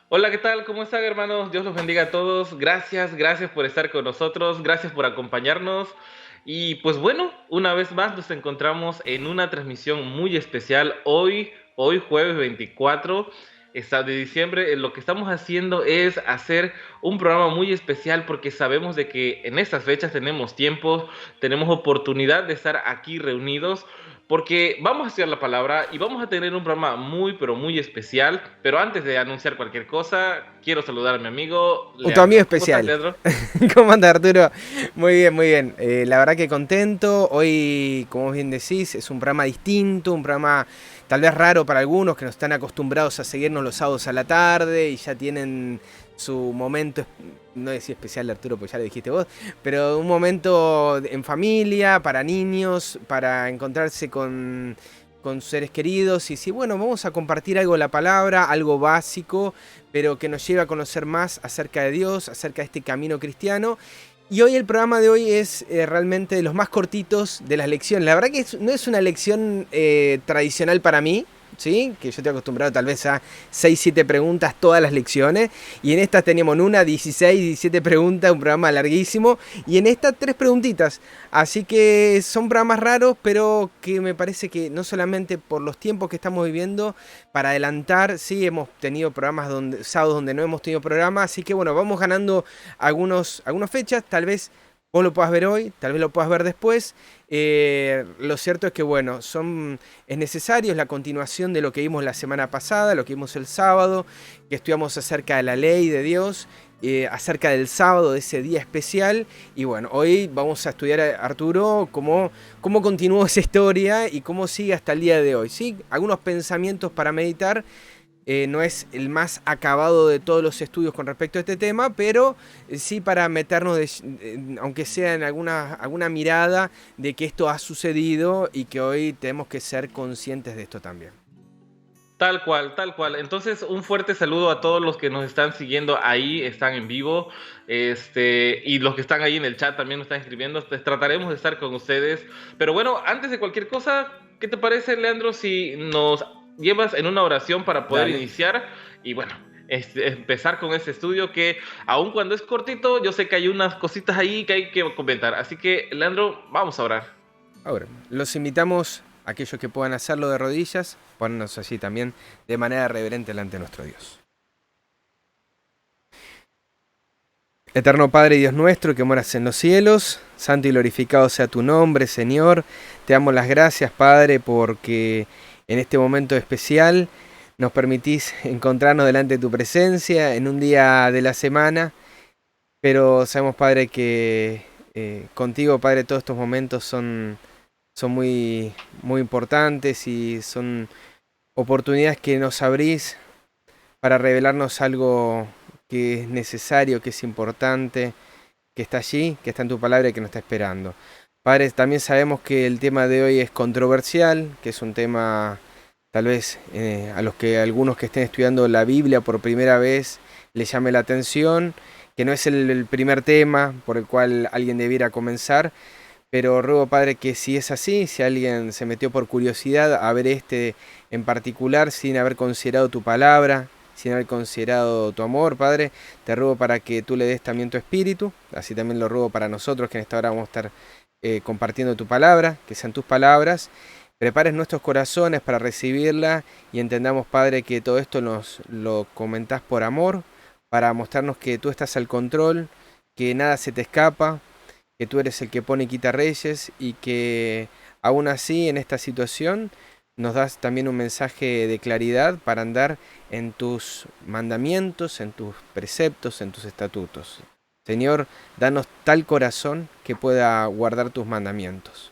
Hola, ¿qué tal? ¿Cómo están, hermanos? Dios los bendiga a todos. Gracias por estar con nosotros, gracias por acompañarnos. Y pues bueno, una vez más nos encontramos en una transmisión muy especial hoy jueves 24 de diciembre. Lo que estamos haciendo es hacer un programa muy especial porque sabemos de que en estas fechas tenemos tiempo, tenemos oportunidad de estar aquí reunidos porque vamos a estudiar la palabra y vamos a tener un programa muy, pero muy especial. Pero antes de anunciar cualquier cosa, quiero saludar a mi amigo Tu amigo Leandro. ¿Cómo estás, especial. Leandro? ¿Cómo anda, Arturo? Muy bien, muy bien. La verdad que contento. Hoy, como bien decís, es un programa distinto, un programa tal vez raro para algunos que no están acostumbrados a seguirnos los sábados a la tarde y ya tienen su momento, no decía especial, Arturo, pues ya lo dijiste vos, pero un momento en familia, para niños, para encontrarse con seres queridos y sí, bueno, vamos a compartir algo de la palabra, algo básico, pero que nos lleve a conocer más acerca de Dios, acerca de este camino cristiano. Y hoy el programa de hoy es realmente de los más cortitos de las lecciones. La verdad que no es una lección tradicional para mí, ¿sí? Que yo estoy acostumbrado tal vez a 6 7 preguntas todas las lecciones. Y en estas teníamos en una 16 17 preguntas, un programa larguísimo. Y en estas 3 preguntitas. Así que son programas raros, pero que me parece que no solamente por los tiempos que estamos viviendo, para adelantar, sí, hemos tenido programas sábados donde no hemos tenido programa, así que bueno, vamos ganando algunas fechas, tal vez vos lo puedas ver hoy, tal vez lo puedas ver después. Lo cierto es que bueno, es necesario, es la continuación de lo que vimos la semana pasada, lo que vimos el sábado, que estudiamos acerca de la ley de Dios, acerca del sábado, de ese día especial. Y bueno, hoy vamos a estudiar, Arturo, cómo continuó esa historia y cómo sigue hasta el día de hoy. ¿Sí? Algunos pensamientos para meditar. No es el más acabado de todos los estudios con respecto a este tema, pero sí para meternos, aunque sea en alguna mirada, de que esto ha sucedido y que hoy tenemos que ser conscientes de esto también. Tal cual, tal cual. Entonces, un fuerte saludo a todos los que nos están siguiendo ahí, están en vivo, y los que están ahí en el chat también nos están escribiendo. Pues trataremos de estar con ustedes. Pero bueno, antes de cualquier cosa, ¿qué te parece, Leandro, si nos llevas en una oración para poder Dale. iniciar? Y bueno, empezar con este estudio que, aun cuando es cortito, yo sé que hay unas cositas ahí que hay que comentar. Así que, Leandro, vamos a orar. Ahora, los invitamos a aquellos que puedan hacerlo de rodillas, ponernos allí también de manera reverente delante de nuestro Dios. Eterno Padre y Dios nuestro que moras en los cielos, santo y glorificado sea tu nombre, Señor. Te damos las gracias, Padre, porque en este momento especial nos permitís encontrarnos delante de tu presencia en un día de la semana, pero sabemos, Padre, que contigo, Padre, todos estos momentos son muy, muy importantes y son oportunidades que nos abrís para revelarnos algo que es necesario, que es importante, que está allí, que está en tu palabra y que nos está esperando. Padre, también sabemos que el tema de hoy es controversial, que es un tema tal vez a los que algunos que estén estudiando la Biblia por primera vez les llame la atención, que no es el primer tema por el cual alguien debiera comenzar, pero ruego, Padre, que si es así, si alguien se metió por curiosidad a ver este en particular sin haber considerado tu palabra, sin haber considerado tu amor, Padre, te ruego para que tú le des también tu espíritu, así también lo ruego para nosotros que en esta hora vamos a estar compartiendo tu palabra, que sean tus palabras. Prepares nuestros corazones para recibirla y entendamos, Padre, que todo esto nos lo comentás por amor, para mostrarnos que tú estás al control, que nada se te escapa, que tú eres el que pone y quita reyes y que aún así en esta situación nos das también un mensaje de claridad para andar en tus mandamientos, en tus preceptos, en tus estatutos. Señor, danos tal corazón que pueda guardar tus mandamientos.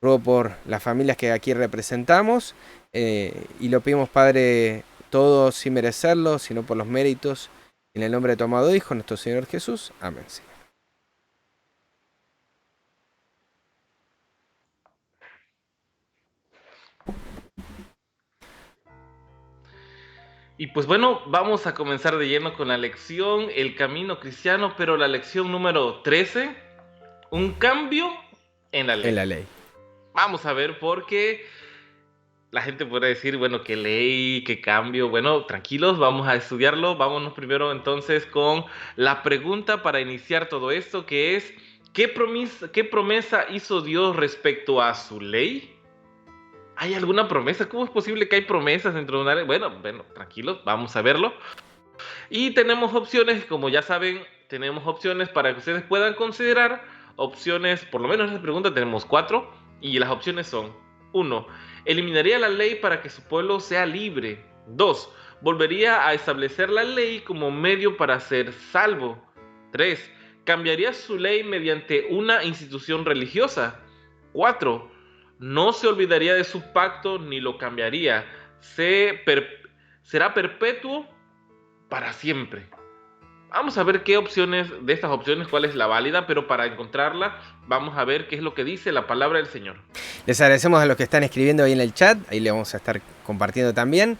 Ruego por las familias que aquí representamos y lo pedimos, Padre, todo sin merecerlo, sino por los méritos. En el nombre de tu amado Hijo, nuestro Señor Jesús. Amén. Y pues bueno, vamos a comenzar de lleno con la lección El camino cristiano, pero la lección número 13, un cambio en la En ley. la ley. Vamos a ver por qué. la gente podría decir, bueno, qué ley, qué cambio. Bueno, tranquilos, vamos a estudiarlo. Vámonos primero entonces con la pregunta para iniciar todo esto, que es, qué promesa hizo Dios respecto a su ley? ¿Hay alguna promesa? ¿Cómo es posible que hay promesas dentro de una ley? Bueno, tranquilos, vamos a verlo. Y tenemos opciones, como ya saben, tenemos opciones para que ustedes puedan considerar. Opciones, por lo menos en esta pregunta tenemos 4, y las opciones son: 1. Eliminaría la ley para que su pueblo sea libre. 2. Volvería a establecer la ley como medio para ser salvo. 3. Cambiaría su ley mediante una institución religiosa. 4. No se olvidaría de su pacto ni lo cambiaría. Será perpetuo para siempre. Vamos a ver qué opciones de estas opciones, cuál es la válida, pero para encontrarla vamos a ver qué es lo que dice la palabra del Señor. Les agradecemos a los que están escribiendo ahí en el chat, ahí le vamos a estar compartiendo también.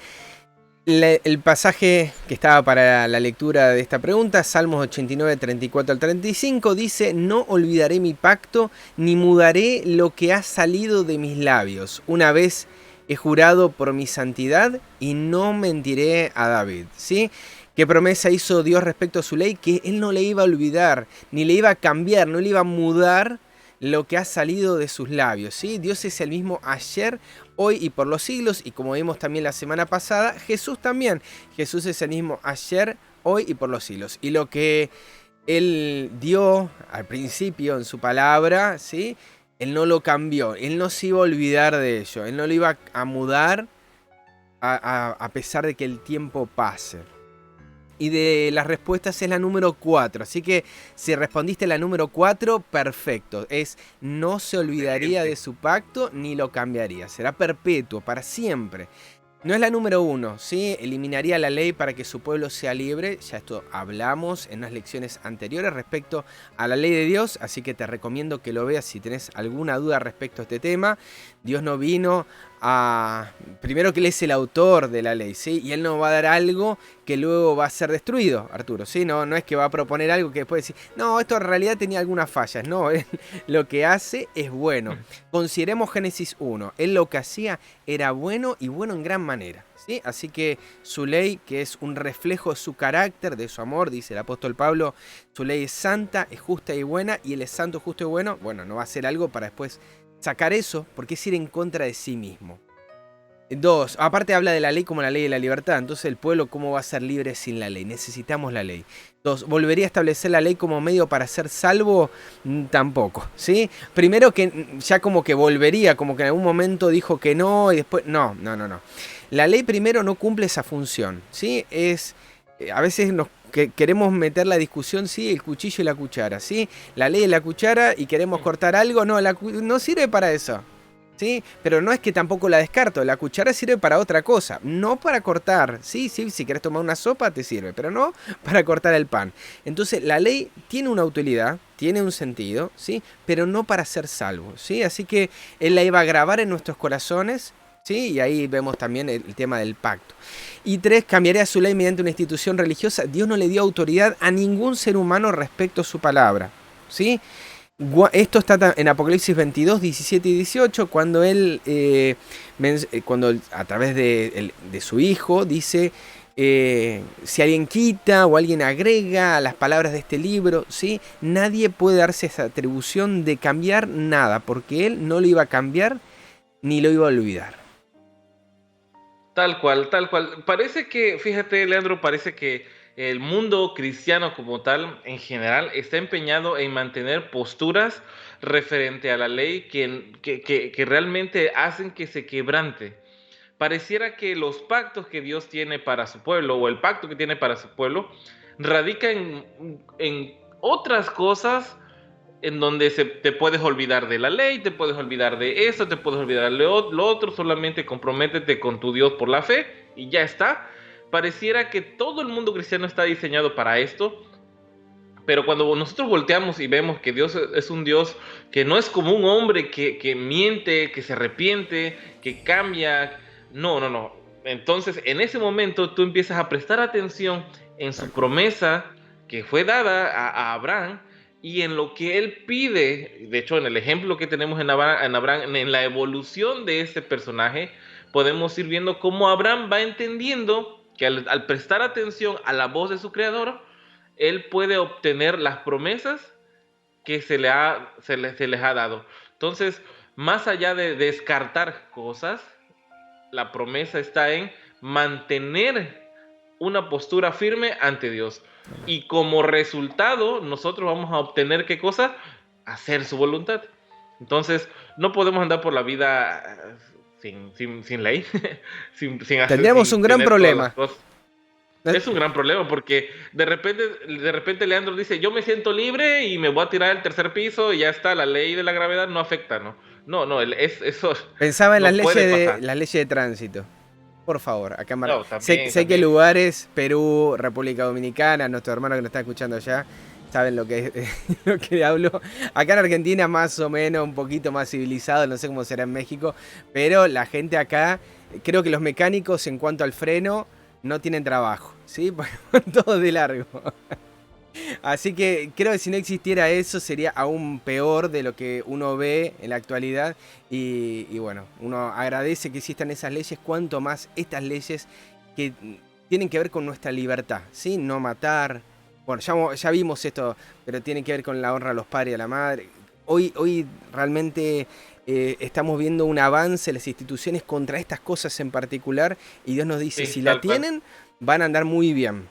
El pasaje que estaba para la lectura de esta pregunta, Salmos 89, 34 al 35, dice: no olvidaré mi pacto, ni mudaré lo que ha salido de mis labios. Una vez he jurado por mi santidad y no mentiré a David. ¿Sí? ¿Qué promesa hizo Dios respecto a su ley? Que Él no le iba a olvidar, ni le iba a cambiar, no le iba a mudar lo que ha salido de sus labios. ¿Sí? Dios es el mismo ayer, hoy y por los siglos, y como vimos también la semana pasada, Jesús también. Jesús es el mismo ayer, hoy y por los siglos. Y lo que Él dio al principio en su palabra, ¿sí? Él no lo cambió, Él no se iba a olvidar de ello, Él no lo iba a mudar a pesar de que el tiempo pase. Y de las respuestas es la número 4. Así que si respondiste la número 4, perfecto. Es: no se olvidaría de su pacto ni lo cambiaría. Será perpetuo, para siempre. No es la número 1, ¿sí? Eliminaría la ley para que su pueblo sea libre. Ya esto hablamos en unas lecciones anteriores respecto a la ley de Dios. Así que te recomiendo que lo veas si tenés alguna duda respecto a este tema. Dios no vino a... Primero que Él es el autor de la ley, ¿sí? Y Él no va a dar algo que luego va a ser destruido, Arturo, ¿sí? No es que va a proponer algo que después decir, no, esto en realidad tenía algunas fallas. No, Él lo que hace es bueno. Consideremos Génesis 1. Él lo que hacía era bueno y bueno en gran manera, ¿sí? Así que su ley, que es un reflejo de su carácter, de su amor, dice el apóstol Pablo, su ley es santa, es justa y buena, y Él es santo, justo y bueno. Bueno, no va a hacer algo para después sacar eso, porque es ir en contra de sí mismo. 2. Aparte habla de la ley como la ley de la libertad. Entonces el pueblo, ¿cómo va a ser libre sin la ley? Necesitamos la ley. 2. ¿Volvería a establecer la ley como medio para ser salvo? Tampoco, ¿sí? Primero que ya como que volvería, como que en algún momento dijo que no y después... No. La ley primero no cumple esa función, ¿sí? A veces queremos meter la discusión, sí, el cuchillo y la cuchara, ¿sí? La ley es la cuchara y queremos cortar algo, no sirve para eso. ¿Sí? Pero no es que tampoco la descarto, la cuchara sirve para otra cosa, no para cortar, sí, si querés tomar una sopa te sirve, pero no para cortar el pan. Entonces la ley tiene una utilidad, tiene un sentido, ¿sí? Pero no para ser salvo, ¿sí? Así que Él la iba a grabar en nuestros corazones, ¿sí? Y ahí vemos también el tema del pacto. Y 3, cambiaría su ley mediante una institución religiosa. Dios no le dio autoridad a ningún ser humano respecto a su palabra, ¿sí? Esto está en Apocalipsis 22, 17 y 18, cuando Él, cuando a través de su Hijo, dice, si alguien quita o alguien agrega a las palabras de este libro, ¿sí? Nadie puede darse esa atribución de cambiar nada, porque Él no lo iba a cambiar ni lo iba a olvidar. Tal cual, tal cual. Parece que, fíjate, Leandro, parece que el mundo cristiano como tal, en general, está empeñado en mantener posturas referente a la ley que realmente hacen que se quebrante. Pareciera que los pactos que Dios tiene para su pueblo, o el pacto que tiene para su pueblo, radica en otras cosas en donde te puedes olvidar de la ley, te puedes olvidar de eso, te puedes olvidar de lo otro, solamente comprométete con tu Dios por la fe y ya está. Pareciera que todo el mundo cristiano está diseñado para esto, pero cuando nosotros volteamos y vemos que Dios es un Dios que no es como un hombre que miente, que se arrepiente, que cambia, no. Entonces, en ese momento tú empiezas a prestar atención en su promesa que fue dada a Abraham, y en lo que él pide. De hecho, en el ejemplo que tenemos en Abraham, en la evolución de este personaje, podemos ir viendo cómo Abraham va entendiendo que al prestar atención a la voz de su creador, él puede obtener las promesas que se les ha dado. Entonces, más allá de descartar cosas, la promesa está en mantener una postura firme ante Dios. Y como resultado, nosotros vamos a obtener ¿qué cosa? Hacer su voluntad. Entonces, no podemos andar por la vida sin ley, Tendríamos sin un gran tener todas las problema. cosas. Es un gran problema porque de repente Leandro dice, yo me siento libre y me voy a tirar al tercer piso y ya está, la ley de la gravedad no afecta, ¿no? No, no, eso Pensaba en no puede pasar. las leyes de tránsito. Por favor, acá en No, también, sé que también. lugares, Perú, República Dominicana, nuestro hermano que nos está escuchando allá, saben lo que lo que hablo. Acá en Argentina más o menos un poquito más civilizado, no sé cómo será en México, pero la gente acá, creo que los mecánicos en cuanto al freno no tienen trabajo, ¿sí? Todo de largo. Así que creo que si no existiera eso sería aún peor de lo que uno ve en la actualidad y bueno, uno agradece que existan esas leyes, cuanto más estas leyes que tienen que ver con nuestra libertad, ¿sí? No matar, bueno, ya vimos esto, pero tiene que ver con la honra a los padres y a la madre. Hoy realmente estamos viendo un avance en las instituciones contra estas cosas en particular y Dios nos dice, Sí, si la tal cual. tienen, van a andar muy bien.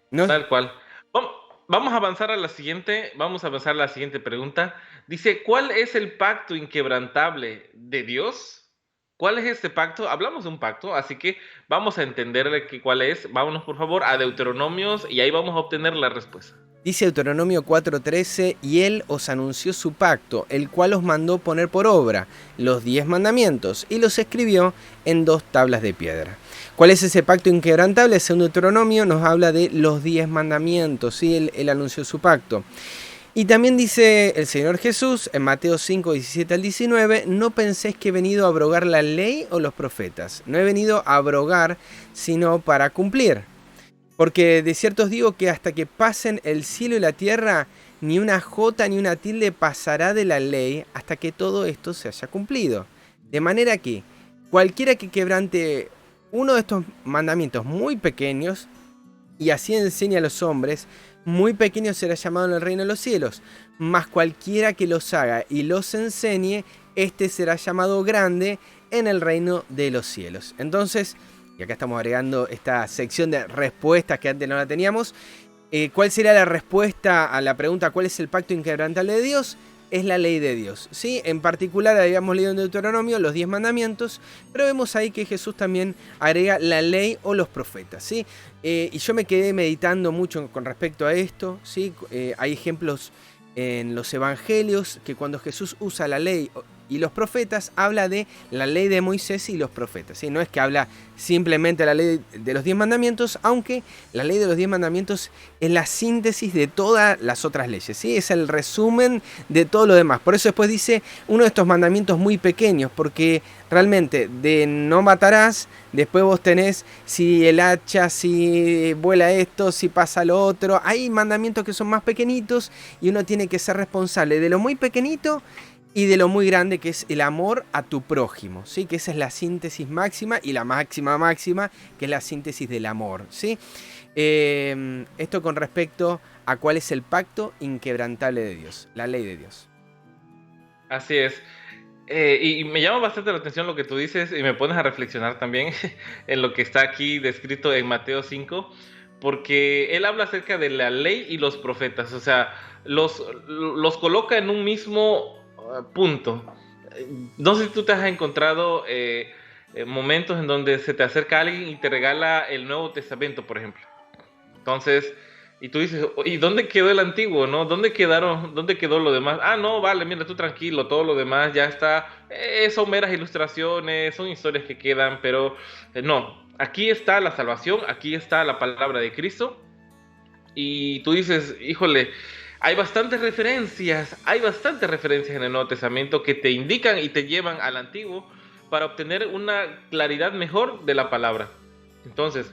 ¿No? Tal cual. Vam- Vamos a avanzar a la siguiente, vamos a avanzar a la siguiente pregunta. Dice, ¿cuál es el pacto inquebrantable de Dios? ¿Cuál es este pacto? Hablamos de un pacto, así que vamos a entenderle cuál es. Vámonos por favor a Deuteronomios y ahí vamos a obtener la respuesta. Dice Deuteronomio 4:13, y él os anunció su pacto, el cual os mandó poner por obra los 10 mandamientos, y los escribió en 2 tablas de piedra. ¿Cuál es ese pacto inquebrantable? Según Deuteronomio nos habla de los 10 mandamientos, ¿sí? Él anunció su pacto. Y también dice el Señor Jesús en Mateo 5:17 al 19, no penséis que he venido a abrogar la ley o los profetas. No he venido a abrogar, sino para cumplir. Porque de cierto os digo que hasta que pasen el cielo y la tierra, ni una jota ni una tilde pasará de la ley hasta que todo esto se haya cumplido. De manera que cualquiera que quebrante uno de estos mandamientos muy pequeños y así enseña a los hombres, muy pequeño será llamado en el reino de los cielos. Mas cualquiera que los haga y los enseñe, este será llamado grande en el reino de los cielos. Entonces, y acá estamos agregando esta sección de respuestas que antes no la teníamos. ¿Cuál será la respuesta a la pregunta cuál es el pacto inquebrantable de Dios? Es la ley de Dios, ¿sí? En particular habíamos leído en Deuteronomio los 10 mandamientos, pero vemos ahí que Jesús también agrega la ley o los profetas, ¿sí? Y yo me quedé meditando mucho con respecto a esto, ¿sí? Hay ejemplos en los evangelios que cuando Jesús usa la ley y los profetas, habla de la ley de Moisés y los profetas, ¿sí? No es que habla simplemente de la ley de los 10 mandamientos, aunque la ley de los 10 mandamientos es la síntesis de todas las otras leyes, ¿sí? Es el resumen de todo lo demás. Por eso después dice uno de estos mandamientos muy pequeños, porque realmente de no matarás, después vos tenés si el hacha, si vuela esto, si pasa lo otro. Hay mandamientos que son más pequeñitos y uno tiene que ser responsable de lo muy pequeñito y de lo muy grande, que es el amor a tu prójimo, ¿sí? Que esa es la síntesis máxima y la máxima máxima, que es la síntesis del amor, ¿sí? Esto con respecto a cuál es el pacto inquebrantable de Dios, la ley de Dios. Así es. Y me llama bastante la atención lo que tú dices y me pones a reflexionar también en lo que está aquí descrito en Mateo 5, porque él habla acerca de la ley y los profetas, o sea, los coloca en un mismo punto. No sé si tú te has encontrado momentos en donde se te acerca alguien y te regala el Nuevo Testamento, por ejemplo. Entonces, y tú dices, ¿y dónde quedó el antiguo, no? ¿Dónde quedó lo demás? Ah, no, vale, mira, tú tranquilo, todo lo demás ya está. Son meras ilustraciones, son historias que quedan, pero no. Aquí está la salvación, aquí está la palabra de Cristo. Y tú dices, híjole, hay bastantes referencias en el Nuevo Testamento que te indican y te llevan al antiguo para obtener una claridad mejor de la palabra. Entonces,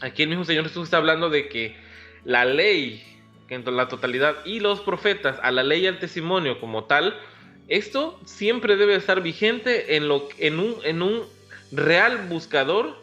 aquí el mismo Señor Jesús está hablando de que la ley que en la totalidad, y los profetas, a la ley y al testimonio como tal, esto siempre debe estar vigente en un real buscador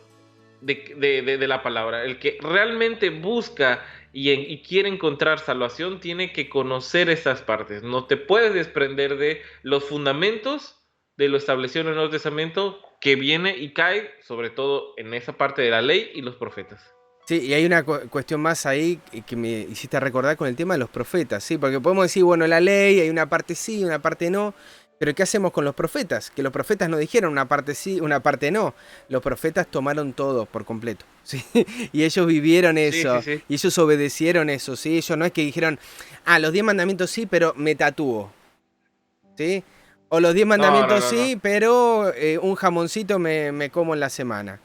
de la palabra. El que realmente busca y quiere encontrar salvación tiene que conocer esas partes. No te puedes desprender de los fundamentos de lo establecido en el Nuevo Testamento, que viene y cae sobre todo en esa parte de la ley y los profetas. Sí, y hay una cuestión más ahí que me hiciste recordar con el tema de los profetas, ¿sí? Porque podemos decir, bueno, la ley, hay una parte sí, una parte no, pero ¿qué hacemos con los profetas? Que los profetas no dijeron una parte sí, una parte no. Los profetas tomaron todo por completo, ¿sí? Y ellos vivieron Sí, sí, eso, sí. y ellos obedecieron eso, ¿sí? Ellos no es que dijeron, ah, los 10 mandamientos sí, pero me tatúo, ¿sí? O los 10 No, no, mandamientos no, no. sí, pero un jamoncito me como en la semana.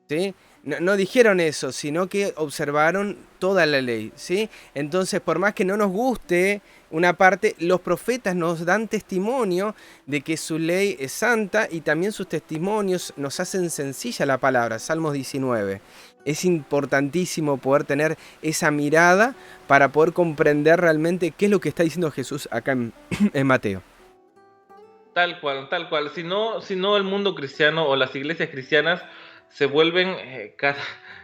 ¿Sí? No, no dijeron eso, sino que observaron toda la ley, ¿sí? Entonces, por más que no nos guste una parte, los profetas nos dan testimonio de que su ley es santa y también sus testimonios nos hacen sencilla la palabra. Salmos 19. Es importantísimo poder tener esa mirada para poder comprender realmente qué es lo que está diciendo Jesús acá en Mateo. Tal cual, tal cual. Si no el mundo cristiano o las iglesias cristianas se vuelven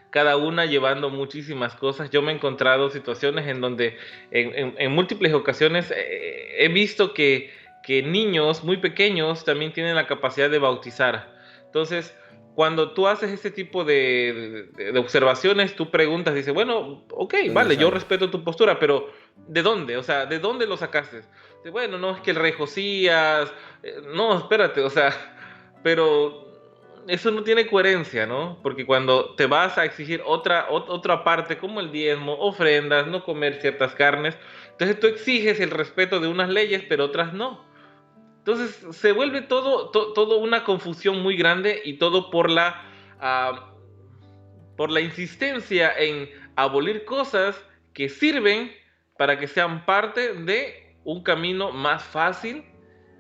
cada una llevando muchísimas cosas. Yo me he encontrado situaciones en donde en múltiples ocasiones he visto que niños muy pequeños también tienen la capacidad de bautizar. Entonces, cuando tú haces ese tipo de observaciones, tú preguntas, dices, bueno, ok, ¿Dónde lo vale, yo saco? respeto tu postura, pero ¿de dónde? O sea, ¿de dónde lo sacaste? Bueno, no, es que el rey Josías, no, espérate, o sea, pero eso no tiene coherencia, ¿no? Porque cuando te vas a exigir otra parte, como el diezmo, ofrendas, no comer ciertas carnes, entonces tú exiges el respeto de unas leyes, pero otras no. Entonces se vuelve todo una confusión muy grande y todo ah, por la insistencia en abolir cosas que sirven para que sean parte de un camino más fácil,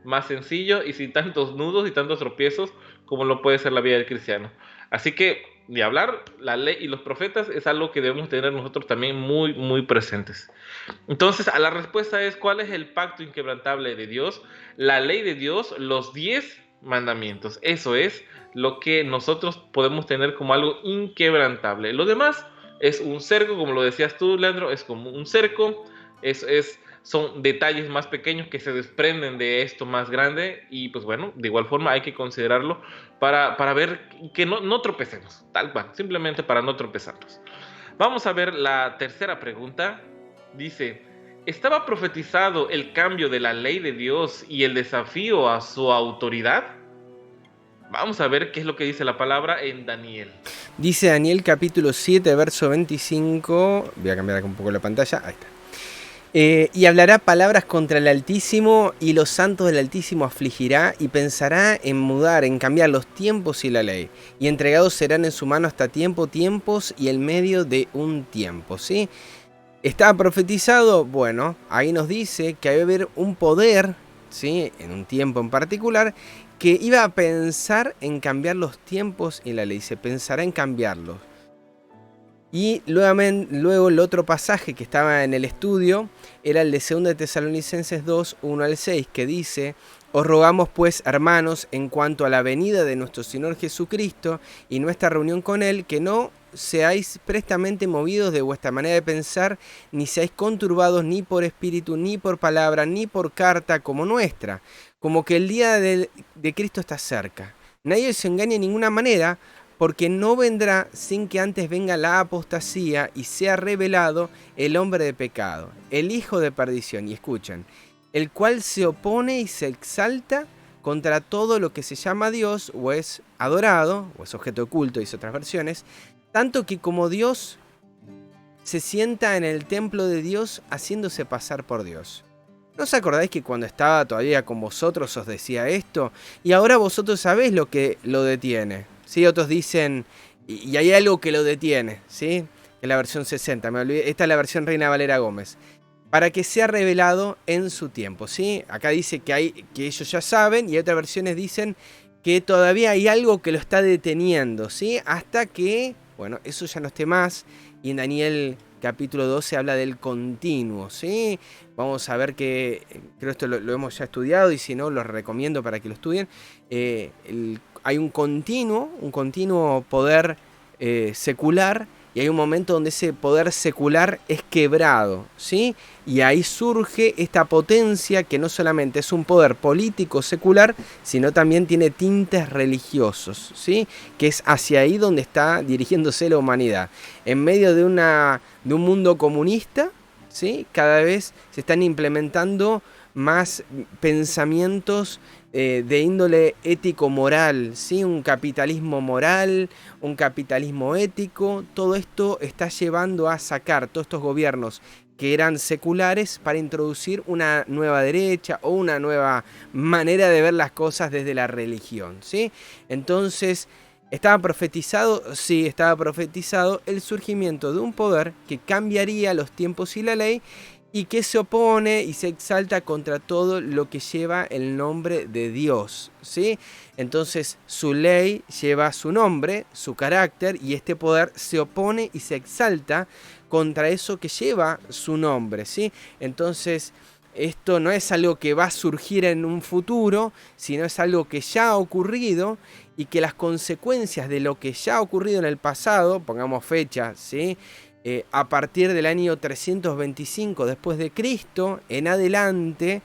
más sencillo y sin tantos nudos y tantos tropiezos como lo puede ser la vida del cristiano. Así que, de hablar, la ley y los profetas es algo que debemos tener nosotros también muy, muy presentes. Entonces, a la respuesta es, ¿cuál es el pacto inquebrantable de Dios? La ley de Dios, los 10 mandamientos. Eso es lo que nosotros podemos tener como algo inquebrantable. Lo demás es un cerco, como lo decías tú, Leandro, es como un cerco, son detalles más pequeños que se desprenden de esto más grande y pues bueno, de igual forma hay que considerarlo para ver que no tropecemos, tal cual, simplemente para no tropezarnos. Vamos a ver la tercera pregunta. Dice, ¿estaba profetizado el cambio de la ley de Dios y el desafío a su autoridad? Vamos a ver qué es lo que dice la palabra en Daniel. Dice Daniel capítulo 7, verso 25. Voy a cambiar acá un poco la pantalla. Ahí está. Y hablará palabras contra el Altísimo, y los santos del Altísimo afligirá, y pensará en mudar, en cambiar los tiempos y la ley. Y entregados serán en su mano hasta tiempos y el medio de un tiempo. ¿Sí? ¿Estaba profetizado? Bueno, ahí nos dice que va a haber un poder, ¿sí? En un tiempo en particular, que iba a pensar en cambiar los tiempos y la ley. Se pensará en cambiarlos. Y luego el otro pasaje que estaba en el estudio era el de 2 Tesalonicenses 2, 1 al 6, que dice: os rogamos pues, hermanos, en cuanto a la venida de nuestro Señor Jesucristo y nuestra reunión con Él, que no seáis prestamente movidos de vuestra manera de pensar, ni seáis conturbados ni por espíritu, ni por palabra, ni por carta como nuestra, como que el día de Cristo está cerca. Nadie se engañe de ninguna manera, porque no vendrá sin que antes venga la apostasía y sea revelado el hombre de pecado, el hijo de perdición. Y escuchen, el cual se opone y se exalta contra todo lo que se llama Dios, o es adorado, o es objeto de culto, dice otras versiones, tanto que como Dios se sienta en el templo de Dios haciéndose pasar por Dios. ¿No os acordáis que cuando estaba todavía con vosotros os decía esto? Y ahora vosotros sabéis lo que lo detiene. ¿Sí? Otros dicen, y hay algo que lo detiene, ¿sí? En la versión 60, me olvidé, esta es la versión Reina Valera Gómez. Para que sea revelado en su tiempo, ¿sí? Acá dice que ellos ya saben, y otras versiones dicen que todavía hay algo que lo está deteniendo, ¿sí? Hasta que, bueno, eso ya no esté más. Y en Daniel capítulo 12 habla del continuo, ¿sí? Vamos a ver que, creo esto lo hemos ya estudiado y si no, lo recomiendo para que lo estudien. Hay un continuo poder secular, y hay un momento donde ese poder secular es quebrado, ¿sí? Y ahí surge esta potencia que no solamente es un poder político secular, sino también tiene tintes religiosos, ¿sí? Que es hacia ahí donde está dirigiéndose la humanidad. En medio de un mundo comunista, ¿sí? Cada vez se están implementando más pensamientos de índole ético-moral, ¿sí? Un capitalismo moral, un capitalismo ético. Todo esto está llevando a sacar todos estos gobiernos que eran seculares para introducir una nueva derecha o una nueva manera de ver las cosas desde la religión, ¿sí? Entonces, ¿estaba profetizado? Sí, estaba profetizado el surgimiento de un poder que cambiaría los tiempos y la ley, y que se opone y se exalta contra todo lo que lleva el nombre de Dios, ¿sí? Entonces su ley lleva su nombre, su carácter, y este poder se opone y se exalta contra eso que lleva su nombre, ¿sí? Entonces esto no es algo que va a surgir en un futuro, sino es algo que ya ha ocurrido, y que las consecuencias de lo que ya ha ocurrido en el pasado, pongamos fecha, ¿sí? A partir del año 325 después de Cristo en adelante,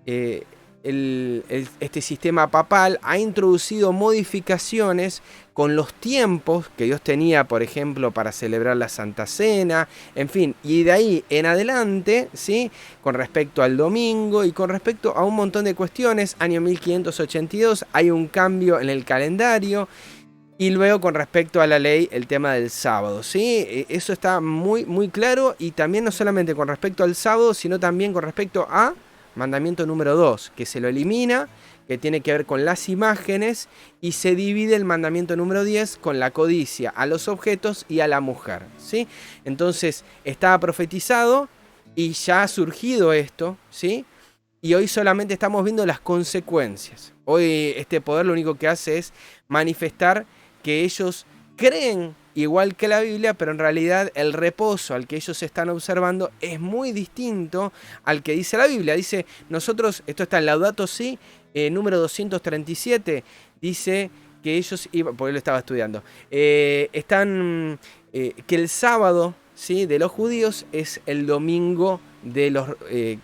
este sistema papal ha introducido modificaciones con los tiempos que Dios tenía, por ejemplo, para celebrar la Santa Cena, en fin, y de ahí en adelante, ¿sí? Con respecto al domingo y con respecto a un montón de cuestiones, año 1582 hay un cambio en el calendario. Y luego con respecto a la ley, el tema del sábado, ¿sí? Eso está muy, muy claro, y también no solamente con respecto al sábado, sino también con respecto a mandamiento número 2, que se lo elimina, que tiene que ver con las imágenes, y se divide el mandamiento número 10 con la codicia a los objetos y a la mujer, ¿sí? Entonces estaba profetizado y ya ha surgido esto, ¿sí? Y hoy solamente estamos viendo las consecuencias. Hoy este poder lo único que hace es manifestar que ellos creen igual que la Biblia, pero en realidad el reposo al que ellos están observando es muy distinto al que dice la Biblia. Dice, nosotros, esto está en Laudato Si, número 237, dice que ellos, porque lo estaba estudiando, que el sábado, ¿sí? De los judíos es el domingo de los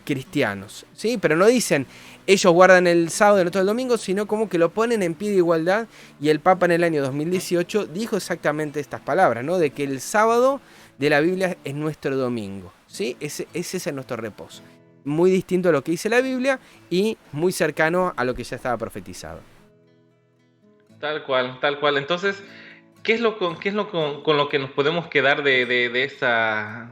cristianos, ¿sí? Pero no dicen ellos guardan el sábado y el otro el domingo, sino como que lo ponen en pie de igualdad. Y el Papa en el año 2018 dijo exactamente estas palabras, ¿no? De que el sábado de la Biblia es nuestro domingo, ¿sí? Ese es nuestro reposo. Muy distinto a lo que dice la Biblia y muy cercano a lo que ya estaba profetizado. Tal cual, tal cual. Entonces, ¿qué es con lo que nos podemos quedar de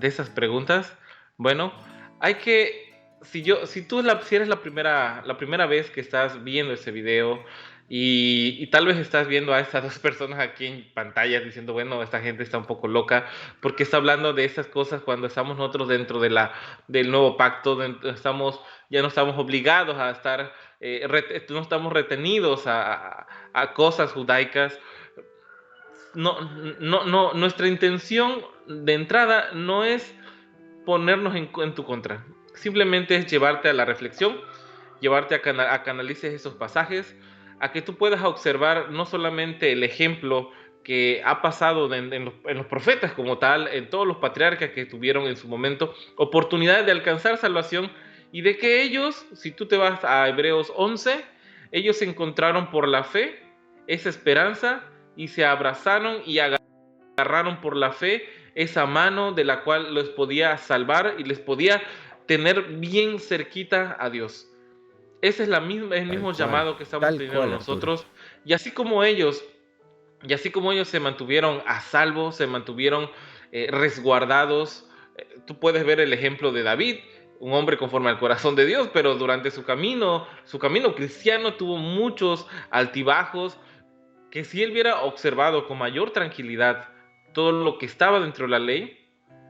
esas preguntas? Bueno, hay que, si eres la primera vez que estás viendo ese video, y tal vez estás viendo a estas dos personas aquí en pantalla diciendo, bueno, esta gente está un poco loca, porque está hablando de esas cosas cuando estamos nosotros dentro del nuevo pacto, ya no estamos obligados a estar, no estamos retenidos a cosas judaicas. No, no, nuestra intención de entrada no es ponernos en tu contra. Simplemente es llevarte a la reflexión, llevarte a que analices esos pasajes, a que tú puedas observar no solamente el ejemplo que ha pasado en los profetas como tal, en todos los patriarcas que tuvieron en su momento oportunidad de alcanzar salvación, y de que ellos, si tú te vas a Hebreos 11, ellos encontraron por la fe esa esperanza y se abrazaron y agarraron por la fe esa mano de la cual los podía salvar y les podía tener bien cerquita a Dios. Ese es el mismo llamado que estamos teniendo nosotros. Y y así como ellos se mantuvieron a salvo, se mantuvieron resguardados, tú puedes ver el ejemplo de David, un hombre conforme al corazón de Dios, pero durante su camino cristiano tuvo muchos altibajos, que si él hubiera observado con mayor tranquilidad todo lo que estaba dentro de la ley,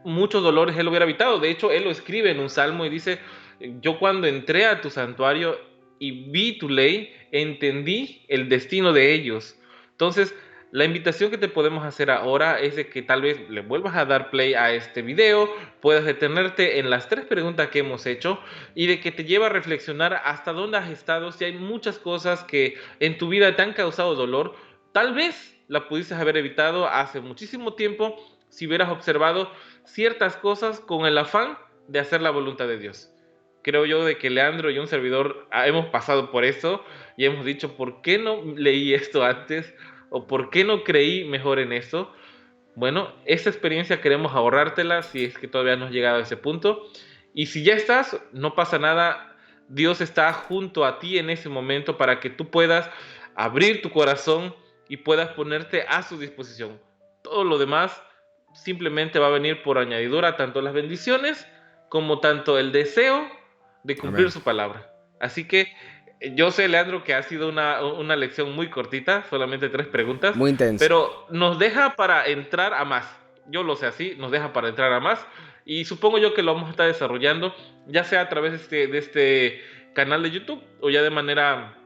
muchos dolores él hubiera evitado. De hecho, él lo escribe en un salmo y dice, yo cuando entré a tu santuario y vi tu ley, entendí el destino de ellos. Entonces, La invitación que te podemos hacer ahora es de que tal vez le vuelvas a dar play a este video, puedas detenerte en las 3 preguntas que hemos hecho y de que te lleve a reflexionar hasta dónde has estado, si hay muchas cosas que en tu vida te han causado dolor, tal vez la pudieses haber evitado hace muchísimo tiempo si hubieras observado ciertas cosas con el afán de hacer la voluntad de Dios. Creo yo de que Leandro y un servidor hemos pasado por eso y hemos dicho, ¿por qué no leí esto antes? ¿O por qué no creí mejor en eso? Bueno, esa experiencia queremos ahorrártela si es que todavía no has llegado a ese punto. Y si ya estás, no pasa nada. Dios está junto a ti en ese momento para que tú puedas abrir tu corazón y puedas ponerte a su disposición. Todo lo demás simplemente va a venir por añadidura, tanto las bendiciones como tanto el deseo de cumplir Amén. su palabra. Así que yo sé, Leandro, que ha sido una lección muy cortita, solamente 3 preguntas, Muy intenso. pero nos deja para entrar a más. Yo lo sé así, nos deja para entrar a más. Y supongo yo que lo vamos a estar desarrollando, ya sea a través de este canal de YouTube o ya de manera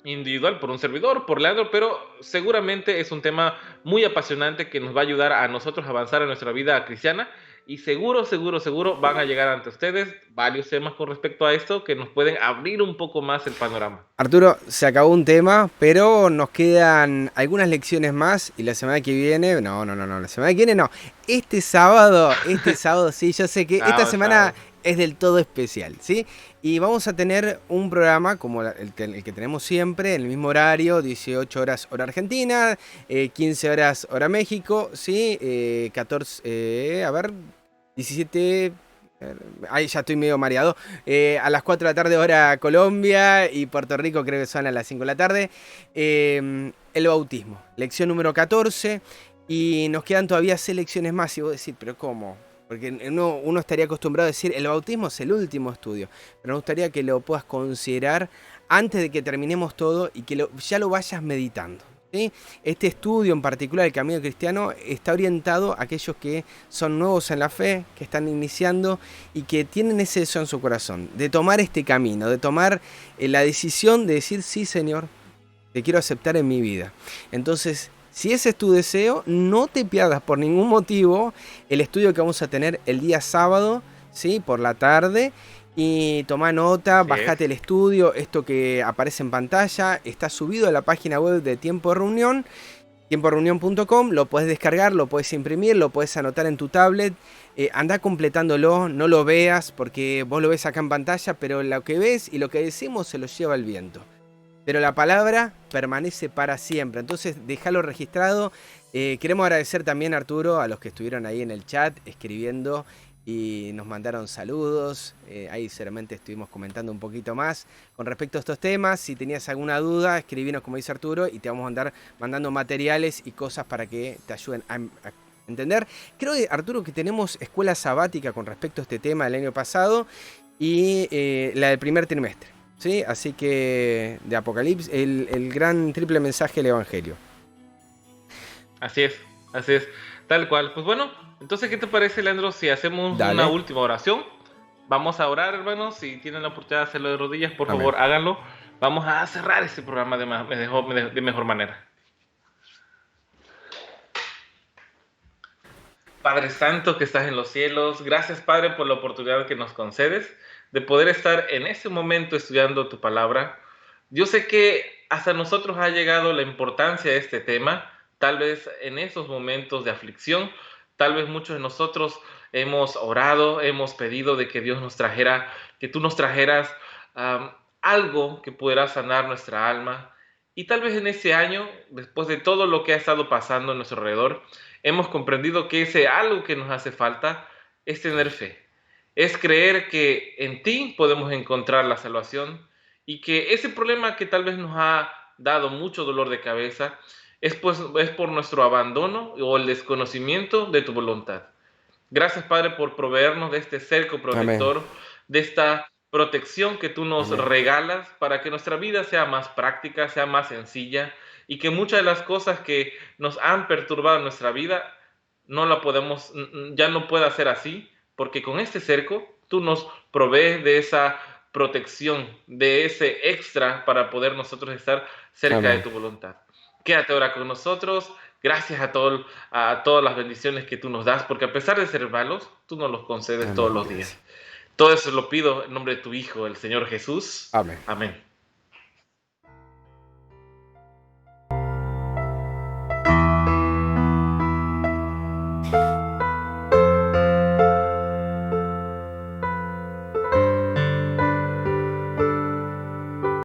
individual por un servidor, por Leandro, pero seguramente es un tema muy apasionante que nos va a ayudar a nosotros a avanzar en nuestra vida cristiana y seguro, seguro, seguro van a llegar ante ustedes varios temas con respecto a esto que nos pueden abrir un poco más el panorama. Arturo, se acabó un tema, pero nos quedan algunas lecciones más y la semana que viene, no, la semana que viene no, este sábado sí, yo sé que esta Chao, semana chao. es del todo especial, ¿sí? Y vamos a tener un programa como el que tenemos siempre, en el mismo horario, 18 horas hora Argentina, 15 horas hora México, ¿sí? 14, 17... Ahí ya estoy medio mareado. A las 4 de la tarde hora Colombia y Puerto Rico creo que son a las 5 de la tarde. El bautismo, lección número 14 y nos quedan todavía 6 lecciones más y vos decís, pero ¿cómo? Porque uno estaría acostumbrado a decir, el bautismo es el último estudio, pero me gustaría que lo puedas considerar antes de que terminemos todo y que ya lo vayas meditando. ¿Sí? Este estudio en particular, el Camino Cristiano, está orientado a aquellos que son nuevos en la fe, que están iniciando y que tienen ese deseo en su corazón, de tomar este camino, de tomar la decisión de decir, sí Señor, te quiero aceptar en mi vida. Entonces, si ese es tu deseo, no te pierdas por ningún motivo el estudio que vamos a tener el día sábado, ¿sí? Por la tarde. Y toma nota, Así es. bajate el estudio, esto que aparece en pantalla, está subido a la página web de Tiempo de Reunión, tiemporeunión.com, lo puedes descargar, lo puedes imprimir, lo puedes anotar en tu tablet, anda completándolo, no lo veas porque vos lo ves acá en pantalla, pero lo que ves y lo que decimos se lo lleva el viento. Pero la palabra permanece para siempre, entonces déjalo registrado. Queremos agradecer también, Arturo, a los que estuvieron ahí en el chat escribiendo y nos mandaron saludos. Ahí seguramente estuvimos comentando un poquito más con respecto a estos temas. Si tenías alguna duda, escribinos como dice Arturo y te vamos a andar mandando materiales y cosas para que te ayuden a entender. Creo, Arturo, que tenemos escuela sabática con respecto a este tema del año pasado y la del primer trimestre, ¿sí? Así que de Apocalipsis, el gran triple mensaje del Evangelio. Así es, tal cual. Pues bueno, entonces, ¿qué te parece, Leandro, si hacemos una Dale. última oración? Vamos a orar, hermanos. Si tienen la oportunidad de hacerlo de rodillas, por Amén. favor, háganlo. Vamos a cerrar este programa de mejor manera. Padre Santo que estás en los cielos, gracias, Padre, por la oportunidad que nos concedes de poder estar en este momento estudiando tu palabra. Yo sé que hasta nosotros ha llegado la importancia de este tema, tal vez en esos momentos de aflicción, tal vez muchos de nosotros hemos orado, hemos pedido de que Dios nos trajera, que tú nos trajeras algo que pudiera sanar nuestra alma. Y tal vez en ese año, después de todo lo que ha estado pasando a nuestro alrededor, hemos comprendido que ese algo que nos hace falta es tener fe. Es creer que en ti podemos encontrar la salvación y que ese problema que tal vez nos ha dado mucho dolor de cabeza es por nuestro abandono o el desconocimiento de tu voluntad. Gracias, Padre, por proveernos de este cerco Amén. protector, de esta protección que tú nos Amén. regalas para que nuestra vida sea más práctica, sea más sencilla y que muchas de las cosas que nos han perturbado en nuestra vida no la podemos, ya no pueda ser así, porque con este cerco tú nos provees de esa protección, de ese extra para poder nosotros estar cerca de Amén. tu voluntad. Quédate ahora con nosotros, Gracias a todas las bendiciones que tú nos das, porque a pesar de ser malos, tú nos los concedes todos Amén. los días. Todo eso lo pido en nombre de tu Hijo, el Señor Jesús. Amén. Amén.